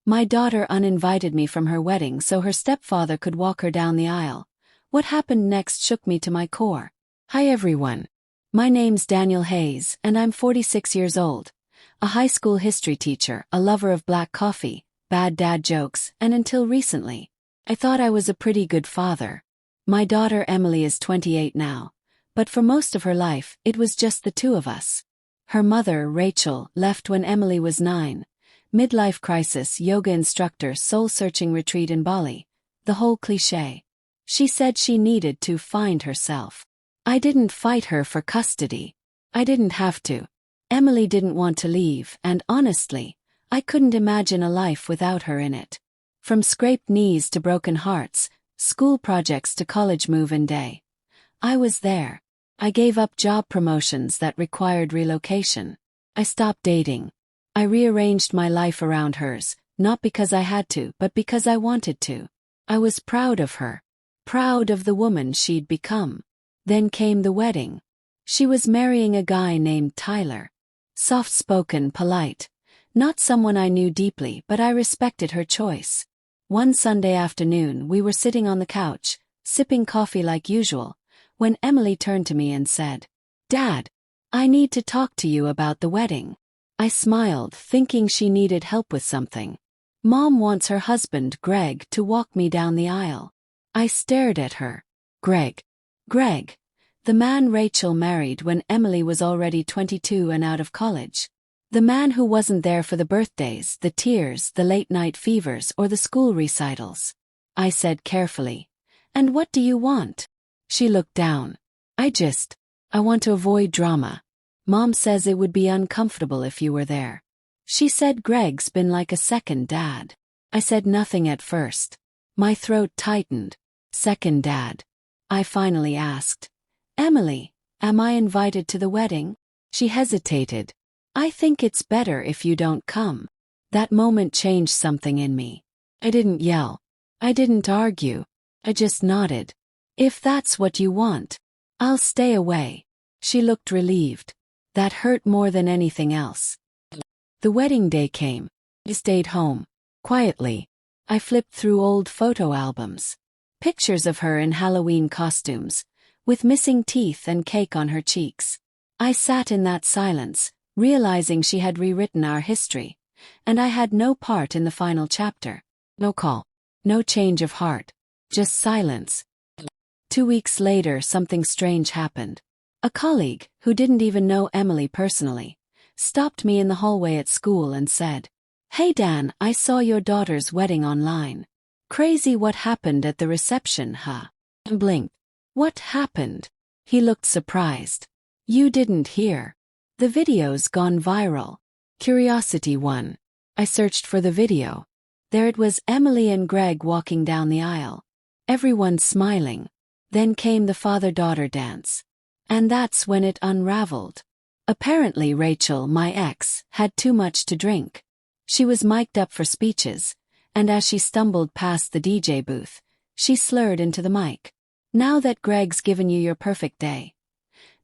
My daughter uninvited me from her wedding so her stepfather could walk her down the aisle. What happened next shook me to my core. Hi everyone. My name's Daniel Hayes, and I'm 46 years old. A high school history teacher, a lover of black coffee, bad dad jokes, and until recently, I thought I was a pretty good father. My daughter Emily is 28 now, but for most of her life, it was just the two of us. Her mother, Rachel, left when Emily was 9. Midlife crisis, yoga instructor, soul-searching retreat in Bali. The whole cliché. She said she needed to find herself. I didn't fight her for custody. I didn't have to. Emily didn't want to leave, and honestly, I couldn't imagine a life without her in it. From scraped knees to broken hearts, school projects to college move-in day. I was there. I gave up job promotions that required relocation. I stopped dating. I rearranged my life around hers, not because I had to, but because I wanted to. I was proud of her. Proud of the woman she'd become. Then came the wedding. She was marrying a guy named Tyler. Soft-spoken, polite. Not someone I knew deeply, but I respected her choice. One Sunday afternoon, we were sitting on the couch, sipping coffee like usual, when Emily turned to me and said, "Dad, I need to talk to you about the wedding." I smiled, thinking she needed help with something. Mom wants her husband, Greg, to walk me down the aisle. I stared at her. Greg. Greg. The man Rachel married when Emily was already 22 and out of college. The man who wasn't there for the birthdays, the tears, the late-night fevers, or the school recitals. I said carefully, "And what do you want?" She looked down. I want to avoid drama. Mom says it would be uncomfortable if you were there. She said Greg's been like a second dad. I said nothing at first. My throat tightened. Second dad. I finally asked, "Emily, am I invited to the wedding?" She hesitated. "I think it's better if you don't come." That moment changed something in me. I didn't yell. I didn't argue. I just nodded. "If that's what you want, I'll stay away." She looked relieved. That hurt more than anything else. The wedding day came. I stayed home. Quietly. I flipped through old photo albums. Pictures of her in Halloween costumes, with missing teeth and cake on her cheeks. I sat in that silence, realizing she had rewritten our history, and I had no part in the final chapter. No call. No change of heart. Just silence. 2 weeks later, something strange happened. A colleague, who didn't even know Emily personally, stopped me in the hallway at school and said, "Hey Dan, I saw your daughter's wedding online. Crazy what happened at the reception, huh?" I blinked. "What happened?" He looked surprised. "You didn't hear. The video's gone viral." Curiosity won. I searched for the video. There it was, Emily and Greg walking down the aisle. Everyone smiling. Then came the father-daughter dance. And that's when it unraveled. Apparently Rachel, my ex, had too much to drink. She was mic'd up for speeches, and as she stumbled past the DJ booth, she slurred into the mic. "Now that Greg's given you your perfect day,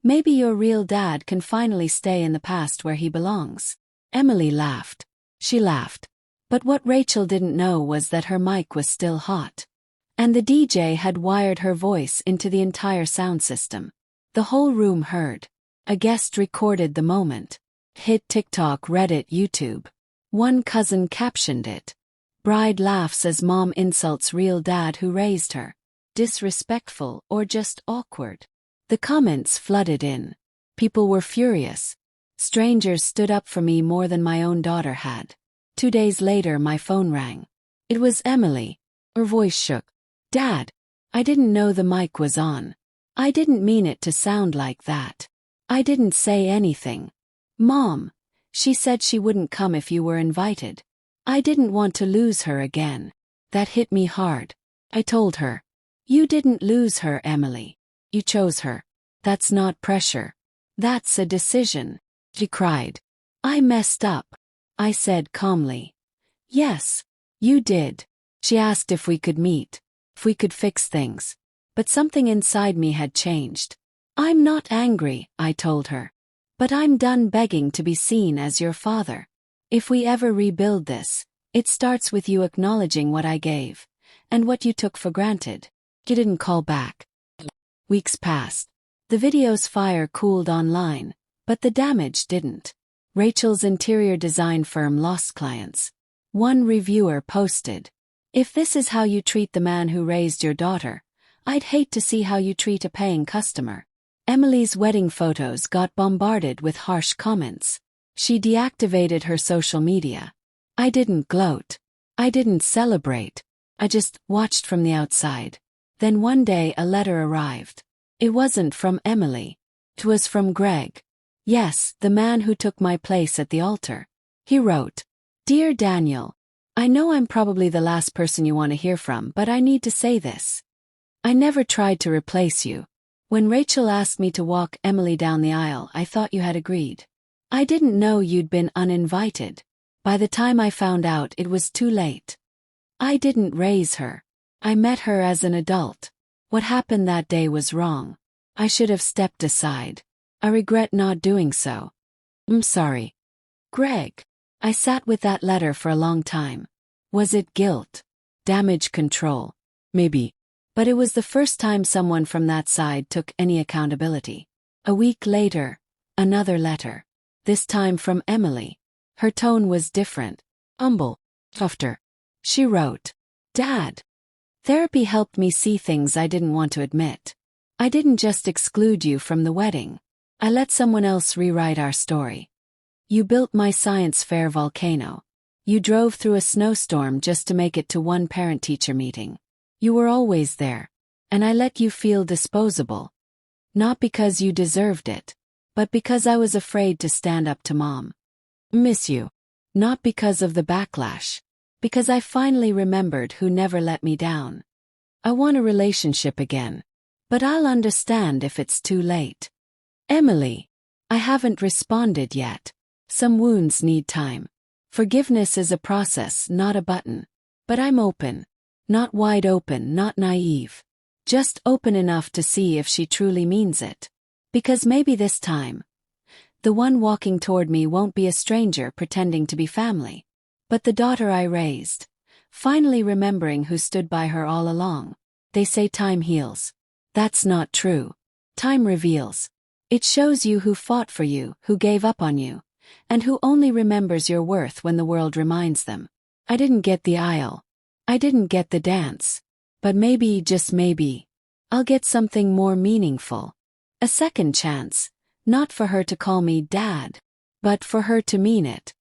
maybe your real dad can finally stay in the past where he belongs." Emily laughed. She laughed. But what Rachel didn't know was that her mic was still hot. And the DJ had wired her voice into the entire sound system. The whole room heard. A guest recorded the moment. Hit TikTok, Reddit, YouTube. One cousin captioned it. "Bride laughs as mom insults real dad who raised her. Disrespectful or just awkward." The comments flooded in. People were furious. Strangers stood up for me more than my own daughter had. 2 days later my phone rang. It was Emily. Her voice shook. "Dad." I didn't know the mic was on. I didn't mean it to sound like that. I didn't say anything. "Mom, she said she wouldn't come if you were invited." I didn't want to lose her again. That hit me hard. I told her, "You didn't lose her, Emily. You chose her. That's not pressure. That's a decision." She cried. "I messed up." I said calmly, "Yes, you did." She asked if we could meet, if we could fix things. But something inside me had changed. "I'm not angry," I told her. "But I'm done begging to be seen as your father. If we ever rebuild this, It starts with you acknowledging what I gave, and what you took for granted. You didn't call back. Weeks passed. The video's fire cooled online, but the damage didn't. Rachel's interior design firm lost clients. One reviewer posted, "If this is how you treat the man who raised your daughter, I'd hate to see how you treat a paying customer." Emily's wedding photos got bombarded with harsh comments. She deactivated her social media. "I didn't gloat. I didn't celebrate. I just watched from the outside." Then one day a letter arrived. It wasn't from Emily. It was from Greg. Yes, the man who took my place at the altar. He wrote, "Dear Daniel, I know I'm probably the last person you want to hear from, but I need to say this. I never tried to replace you. When Rachel asked me to walk Emily down the aisle, I thought you had agreed. I didn't know you'd been uninvited. By the time I found out, it was too late. I didn't raise her. I met her as an adult. What happened that day was wrong. I should have stepped aside. I regret not doing so. I'm sorry. Greg." I sat with that letter for a long time. Was it guilt? Damage control? Maybe. But it was the first time someone from that side took any accountability. A week later, another letter. This time from Emily. Her tone was different. Humble. Softer. She wrote, "Dad, therapy helped me see things I didn't want to admit. I didn't just exclude you from the wedding. I let someone else rewrite our story. You built my science fair volcano. You drove through a snowstorm just to make it to one parent-teacher meeting. You were always there, and I let you feel disposable. Not because you deserved it, but because I was afraid to stand up to Mom. Miss you. Not because of the backlash, because I finally remembered who never let me down. I want a relationship again, but I'll understand if it's too late. Emily." I haven't responded yet. Some wounds need time. Forgiveness is a process, not a button. But I'm open. Not wide open, not naive. Just open enough to see if she truly means it. Because maybe this time, the one walking toward me won't be a stranger pretending to be family, but the daughter I raised, finally remembering who stood by her all along. They say time heals. That's not true. Time reveals. It shows you who fought for you, who gave up on you, and who only remembers your worth when the world reminds them. I didn't get the aisle. I didn't get the dance. But maybe, just maybe, I'll get something more meaningful. A second chance, not for her to call me Dad, but for her to mean it.